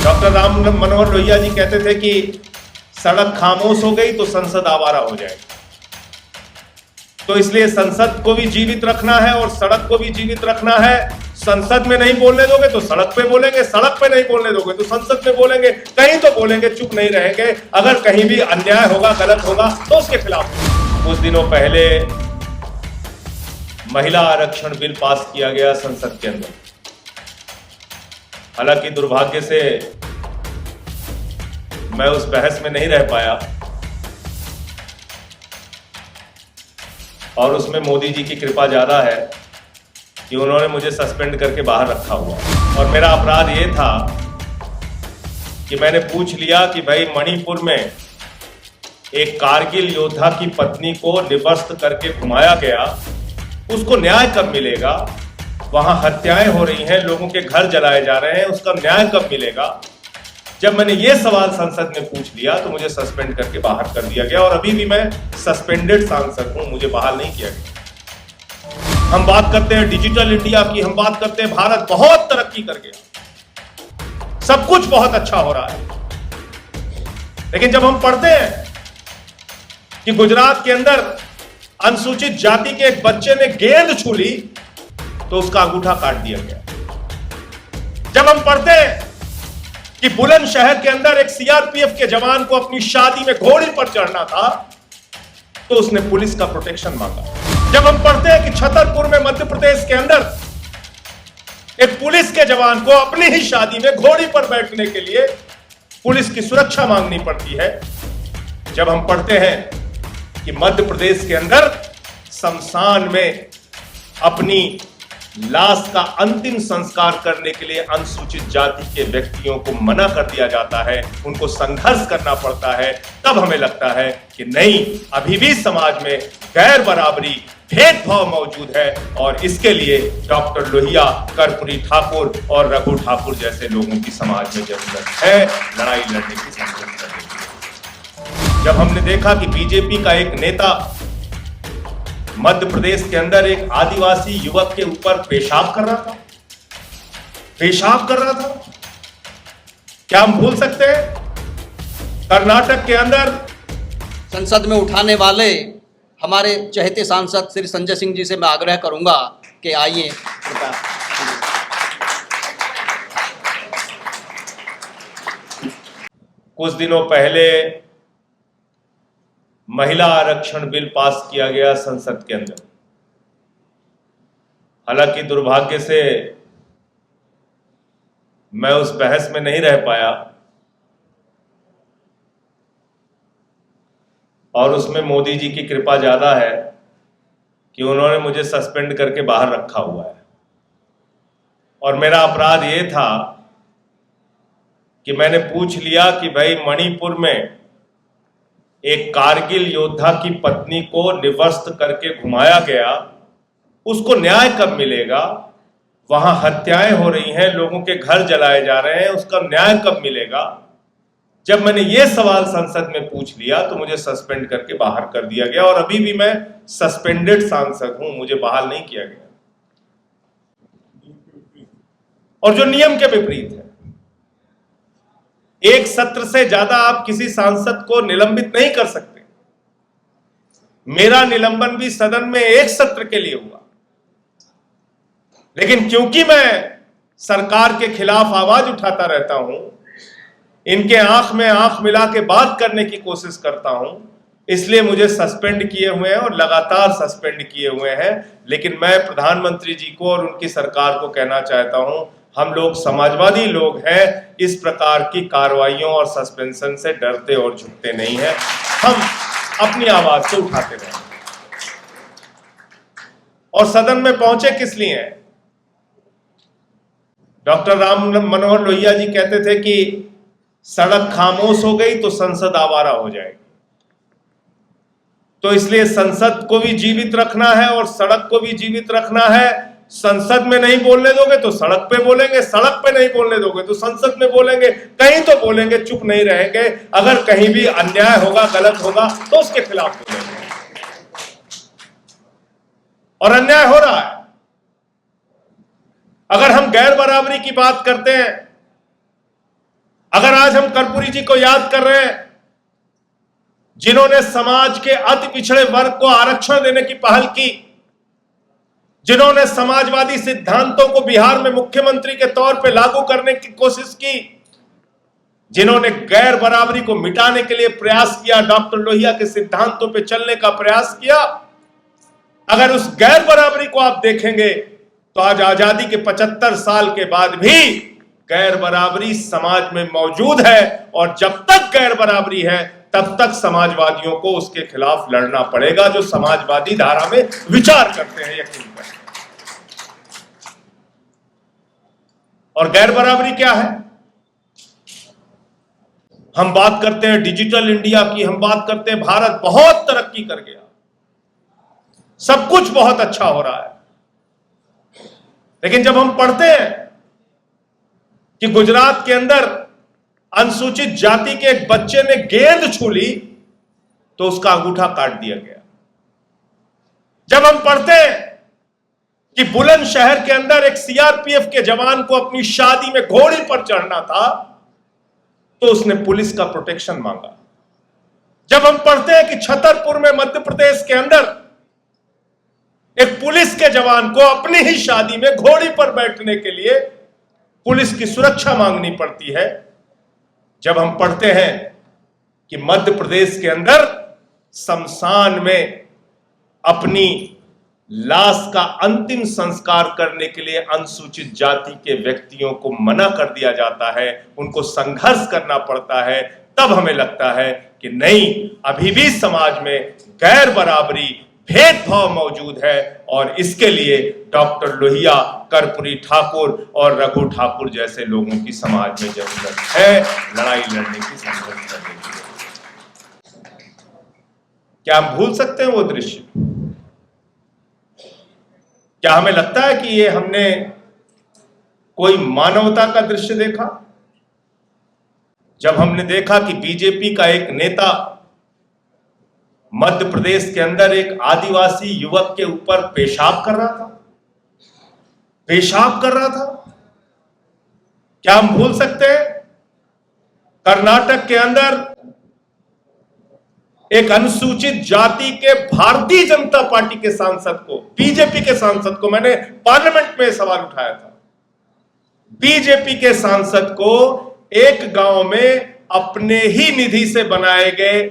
Doctor Ram Manohar Lohia ji कहते थे कि सड़क खामोश हो गई तो संसद आवारा हो जाएगी। तो इसलिए संसद को भी जीवित रखना है और सड़क को भी जीवित रखना है। संसद में नहीं बोलने दोगे तो सड़क पे बोलेंगे, सड़क पे नहीं बोलने दोगे तो संसद में बोलेंगे, कहीं तो बोलेंगे, चुप नहीं रहेंगे। अगर कहीं भी अन्याय होगा, गलत होगा तो उसके खिलाफ। कुछ दिनों पहले महिला आरक्षण बिल पास किया गया संसद के अंदर। हालांकि दुर्भाग्य से मैं उस बहस में नहीं रह पाया और उसमें मोदी जी की कृपा ज्यादा है कि उन्होंने मुझे सस्पेंड करके बाहर रखा हुआ। और मेरा अपराध ये था कि मैंने पूछ लिया कि भाई मणिपुर में एक कारगिल योद्धा की पत्नी को निवर्स्त करके घुमाया गया, उसको न्याय कब मिलेगा? वहां हत्याएं हो रही हैं, लोगों के घर जलाए जा रहे हैं, उसका न्याय कब मिलेगा? जब मैंने ये सवाल संसद में पूछ लिया तो मुझे सस्पेंड करके बाहर कर दिया गया और अभी भी मैं सस्पेंडेड सांसद हूं, मुझे बहाल नहीं किया गया। हम बात करते हैं डिजिटल इंडिया की, हम बात करते हैं भारत बहुत तरक्की कर गया, सब कुछ बहुत अच्छा हो रहा है। लेकिन जब हम पढ़ते हैं कि गुजरात के अंदर अनुसूचित जाति के एक बच्चे ने गेंद छू ली तो उसका अंगूठा काट दिया गया। जब हम पढ़ते हैं कि बुलंदशहर के अंदर एक सीआरपीएफ के जवान को अपनी शादी में घोड़े पर चढ़ना था तो उसने पुलिस का प्रोटेक्शन मांगा। जब हम पढ़ते हैं कि छतरपुर में मध्य प्रदेश के अंदर एक पुलिस के जवान को अपनी ही शादी में घोड़ी पर बैठने के लिए पुलिस की सुरक्षा मांगनी पड़ती है। जब हम पढ़ते हैं कि मध्य प्रदेश के अंदर शमशान में अपनी लाश का अंतिम संस्कार करने के लिए अनुसूचित जाति के व्यक्तियों को मना कर दिया जाता है, उनको संघर्ष करना पड़ता है, तब हमें लगता है कि नहीं, अभी भी समाज में गैर बराबरी, भेदभाव मौजूद है और इसके लिए डॉक्टर लोहिया, कर्पूरी ठाकुर और रघु ठाकुर जैसे लोगों की समाज में जरूरत है लड़ाई लड़ने की, संघर्ष करने की। जब हमने देखा कि बीजेपी का एक नेता मध्य प्रदेश के अंदर एक आदिवासी युवक के ऊपर पेशाब कर रहा था, क्या हम भूल सकते हैं? कर्नाटक के अंदर संसद में उठाने वाले हमारे चहेते सांसद श्री संजय सिंह जी से मैं आग्रह करूंगा कि आइए। कुछ दिनों पहले महिला आरक्षण बिल पास किया गया संसद के अंदर। हालांकि दुर्भाग्य से मैं उस बहस में नहीं रह पाया और उसमें मोदी जी की कृपा ज्यादा है कि उन्होंने मुझे सस्पेंड करके बाहर रखा हुआ है। और मेरा अपराध ये था कि मैंने पूछ लिया कि भाई मणिपुर में एक कारगिल योद्धा की पत्नी को निवर्स्त करके घुमाया गया, उसको न्याय कब मिलेगा? वहां हत्याएं हो रही हैं, लोगों के घर जलाए जा रहे हैं, उसका न्याय कब मिलेगा? जब मैंने ये सवाल संसद में पूछ लिया तो मुझे सस्पेंड करके बाहर कर दिया गया और अभी भी मैं सस्पेंडेड सांसद हूं, मुझे बहाल नहीं किया गया। और जो नियम के विपरीत है, एक सत्र से ज्यादा आप किसी सांसद को निलंबित नहीं कर सकते। मेरा निलंबन भी सदन में एक सत्र के लिए हुआ, लेकिन क्योंकि मैं सरकार के खिलाफ आवाज उठाता रहता हूं, इनके आंख में आंख मिला के बात करने की कोशिश करता हूं, इसलिए मुझे सस्पेंड किए हुए हैं और लगातार सस्पेंड किए हुए हैं। लेकिन मैं प्रधानमंत्री जी को और उनकी सरकार को कहना चाहता हूं, हम लोग समाजवादी लोग हैं, इस प्रकार की कार्रवाइयों और सस्पेंशन से डरते और झुकते नहीं हैं, हम अपनी आवाज से उठाते रहें। और सदन में पहुंचे किस लिए हैं? डॉक्टर राम मनोहर लोहिया जी कहते थे कि सड़क खामोश हो गई तो संसद आवारा हो जाएगी। तो इसलिए संसद को भी जीवित रखना है और सड़क को भी जीवित रखना है। संसद में नहीं बोलने दोगे तो सड़क पे बोलेंगे, सड़क पे नहीं बोलने दोगे तो संसद में बोलेंगे, कहीं तो बोलेंगे, चुप नहीं रहेंगे। अगर कहीं भी अन्याय होगा, गलत होगा तो उसके खिलाफ बोलेंगे। और अन्याय हो रहा है। अगर हम गैर बराबरी की बात करते हैं आज हम कर्पूरी जी को याद कर रहे हैं, जिन्होंने समाज के अति पिछड़े वर्ग को आरक्षण देने की पहल की, जिन्होंने समाजवादी सिद्धांतों को बिहार में मुख्यमंत्री के तौर पर लागू करने की कोशिश की, जिन्होंने गैर बराबरी को मिटाने के लिए प्रयास किया, डॉक्टर लोहिया के सिद्धांतों पर चलने का प्रयास किया। अगर उस गैर बराबरी को आप देखेंगे तो आज आजादी के 75 साल के बाद भी गैर बराबरी समाज में मौजूद है, और जब तक गैर बराबरी है तब तक समाजवादियों को उसके खिलाफ लड़ना पड़ेगा, जो समाजवादी धारा में विचार करते हैं, यकीन करें। और गैर बराबरी क्या है? हम बात करते हैं डिजिटल इंडिया की, हम बात करते हैं भारत बहुत तरक्की कर गया, सब कुछ बहुत अच्छा हो रहा है, लेकिन जब हम पढ़ते हैं कि गुजरात के अंदर अनुसूचित जाति के एक बच्चे ने गेंद छू ली तो उसका अंगूठा काट दिया गया। जब हम पढ़ते हैं कि बुलंदशहर के अंदर एक सीआरपीएफ के जवान को अपनी शादी में घोड़ी पर चढ़ना था तो उसने पुलिस का प्रोटेक्शन मांगा। जब हम पढ़ते हैं कि छतरपुर में मध्य प्रदेश के अंदर एक पुलिस के जवान को अपनी ही शादी में घोड़ी पर बैठने के लिए पुलिस की सुरक्षा मांगनी पड़ती है, जब हम पढ़ते हैं कि मध्य प्रदेश के अंदर शमशान में अपनी लाश का अंतिम संस्कार करने के लिए अनुसूचित जाति के व्यक्तियों को मना कर दिया जाता है, उनको संघर्ष करना पड़ता है, तब हमें लगता है कि नहीं, अभी भी समाज में गैर बराबरी, भेदभाव मौजूद है, और इसके लिए डॉक्टर लोहिया, कर्पूरी ठाकुर और रघु ठाकुर जैसे लोगों की समाज में जरूरत है लड़ाई लड़ने की, संघर्ष करने की। क्या हम भूल सकते हैं वो दृश्य? क्या हमें लगता है कि ये हमने कोई मानवता का दृश्य देखा? जब हमने देखा कि बीजेपी का एक नेता मध्य प्रदेश के अंदर एक आदिवासी युवक के ऊपर पेशाब कर रहा था, क्या हम भूल सकते हैं? कर्नाटक के अंदर एक अनुसूचित जाति के भारतीय जनता पार्टी के सांसद को, बीजेपी के सांसद को, मैंने पार्लियामेंट में सवाल उठाया था, बीजेपी के सांसद को एक गांव में अपने ही निधि से बनाए गए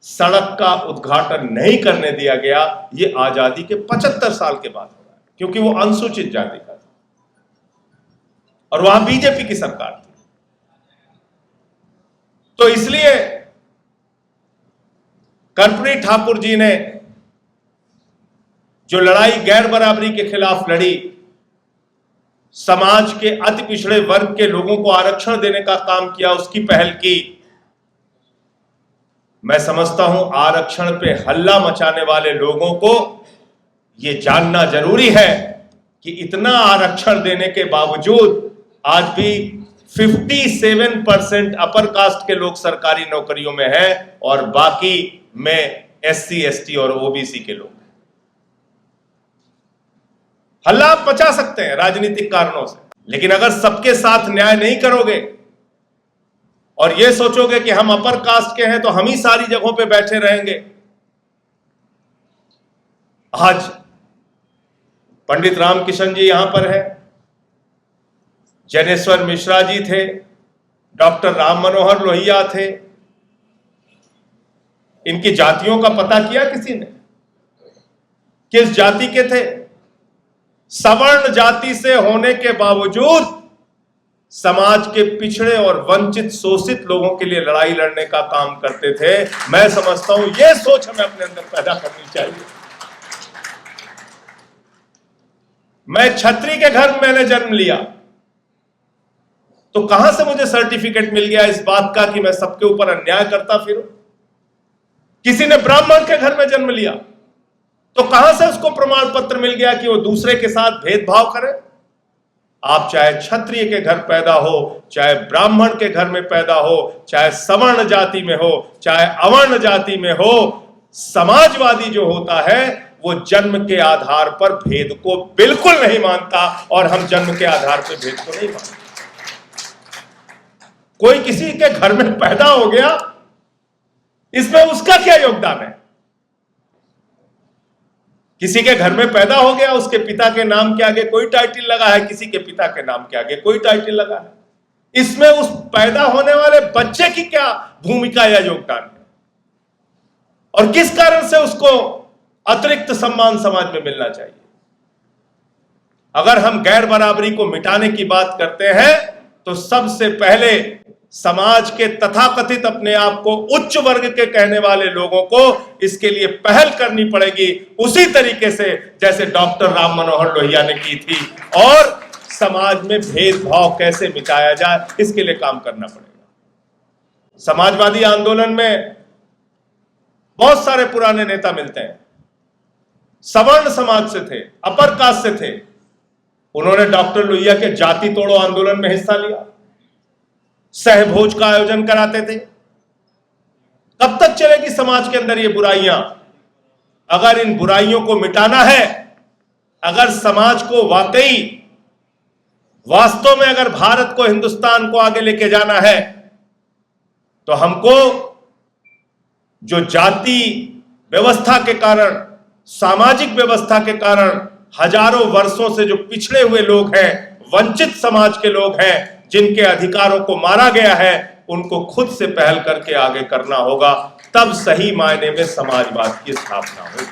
सड़क का उद्घाटन नहीं करने दिया गया। ये आजादी के 75 साल के बाद हो रहा है, क्योंकि वो अनुसूचित जाति का था और वहां बीजेपी की सरकार थी। तो इसलिए कर्पूरी ठाकुर जी ने जो लड़ाई गैर बराबरी के खिलाफ लड़ी, समाज के अति पिछड़े वर्ग के लोगों को आरक्षण देने का काम किया, उसकी पहल की। मैं समझता हूं आरक्षण पे हल्ला मचाने वाले लोगों को यह जानना जरूरी है कि इतना आरक्षण देने के बावजूद आज भी 57% अपर कास्ट के लोग सरकारी नौकरियों में हैं और बाकी में SC, ST और OBC के लोग। हल्ला आप मचा सकते हैं राजनीतिक कारणों से, लेकिन अगर सबके साथ न्याय नहीं करोगे और ये सोचोगे कि हम अपर कास्ट के हैं तो हम ही सारी जगहों पे बैठे रहेंगे। आज पंडित रामकिशन जी यहां पर है, जनेश्वर मिश्रा जी थे, डॉक्टर राम मनोहर लोहिया थे। इनकी जातियों का पता किया किसी ने? किस जाति के थे? सवर्ण जाति से होने के बावजूद समाज के पिछड़े और वंचित शोषित लोगों के लिए लड़ाई लड़ने का काम करते थे। मैं समझता हूं यह सोच हमें अपने अंदर पैदा करनी चाहिए। मैं छत्री के घर में मैंने जन्म लिया, तो कहां से मुझे सर्टिफिकेट मिल गया इस बात का कि मैं सबके ऊपर अन्याय करता फिरूं? किसी ने ब्राह्मण के घर में जन्म लिया, तो कहां से उसको प्रमाण पत्र मिल गया कि वो दूसरे के साथ भेदभाव करे? आप चाहे क्षत्रिय के घर पैदा हो, चाहे ब्राह्मण के घर में पैदा हो, चाहे सवर्ण जाति में हो, चाहे अवर्ण जाति में हो, समाजवादी जो होता है वो जन्म के आधार पर भेद को बिल्कुल नहीं मानता, और हम जन्म के आधार पर भेद को नहीं मानते। कोई किसी के घर में पैदा हो गया, इसमें उसका क्या योगदान है? किसी के घर में पैदा हो गया, उसके पिता के नाम के आगे कोई टाइटल लगा है, किसी के पिता के नाम के आगे कोई टाइटल लगा है। इसमें उस पैदा होने वाले बच्चे की क्या भूमिका या योगदान है, और किस कारण से उसको अतिरिक्त सम्मान समाज में मिलना चाहिए? अगर हम गैर बराबरी को मिटाने की बात करते हैं तो सबसे पहले समाज के तथाकथित अपने आप को उच्च वर्ग के कहने वाले लोगों को इसके लिए पहल करनी पड़ेगी, उसी तरीके से जैसे डॉक्टर राम मनोहर लोहिया ने की थी। और समाज में भेदभाव कैसे मिटाया जाए, इसके लिए काम करना पड़ेगा। समाजवादी आंदोलन में बहुत सारे पुराने नेता मिलते हैं, सवर्ण समाज से थे, अपर कास्ट से थे। उन्होंने डॉक्टर लोहिया के जाति तोड़ो आंदोलन में हिस्सा लिया, सहभोज का आयोजन कराते थे। कब तक चलेगी समाज के अंदर ये बुराइयां? अगर इन बुराइयों को मिटाना है, अगर समाज को वास्तव में अगर भारत को, हिंदुस्तान को आगे लेके जाना है, तो हमको जो जाति व्यवस्था के कारण, सामाजिक व्यवस्था के कारण हजारों वर्षों से जो पिछड़े हुए लोग हैं, वंचित समाज के लोग हैं, जिनके अधिकारों को मारा गया है, उनको खुद से पहल करके आगे करना होगा। तब सही मायने में समाजवाद की स्थापना होगी।